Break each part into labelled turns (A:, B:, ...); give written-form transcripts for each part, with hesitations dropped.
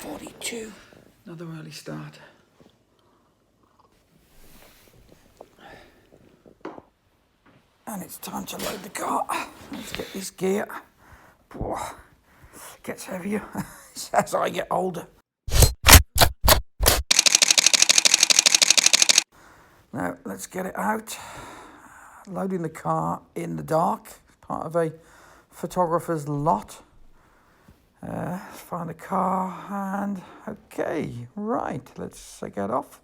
A: 6:42. Another early start. And it's time to load the car. Let's get this gear. Gets heavier as I get older. Now let's get it out. Loading the car in the dark, part of a photographer's lot. Find a car and okay, right, let's get off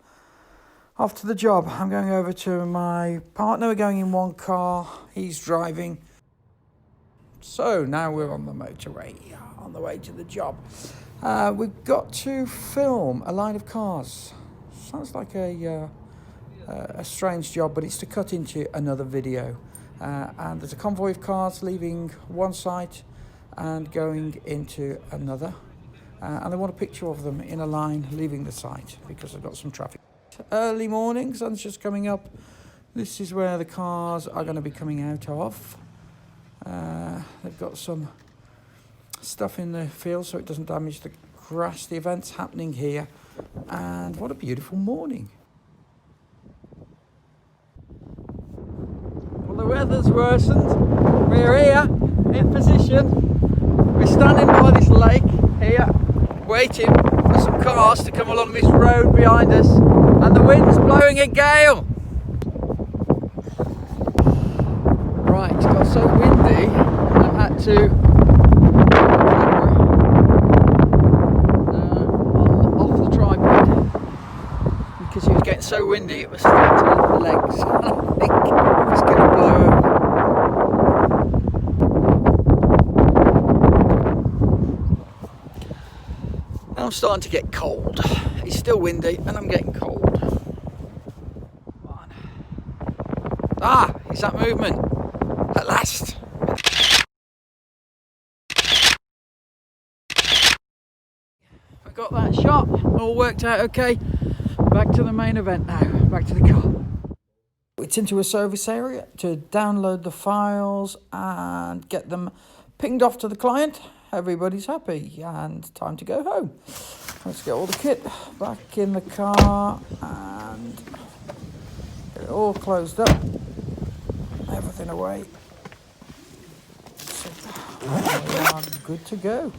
A: to the job. I'm going over to my partner. We're going in one car, he's driving. So now we're on the motorway, on the way to the job. We've got to film a line of cars. Sounds like a strange job, but it's to cut into another video. And there's a convoy of cars leaving one site and going into another. And they want a picture of them in a line leaving the site because they've got some traffic. Early morning, sun's just coming up. This is where the cars are going to be coming out of. They've got some stuff in the field so it doesn't damage the grass. The event's happening here, and what a beautiful morning. Well, the weather's worsened. We're here in position. We're standing by this lake here, waiting for some cars to come along this road behind us, and the wind's blowing a gale. Right, it's got so windy, I've had to off the tripod because it was getting so windy it was starting to lift the legs. I think it was going to blow over. And I'm starting to get cold. It's still windy and I'm getting cold. Ah, is that movement? At last. I got that shot, all worked out okay. Back to the main event now, back to the car. It's into a service area to download the files and get them pinged off to the client. Everybody's happy and time to go home. Let's get all the kit back in the car and get it all closed up. Everything away. So we are good to go.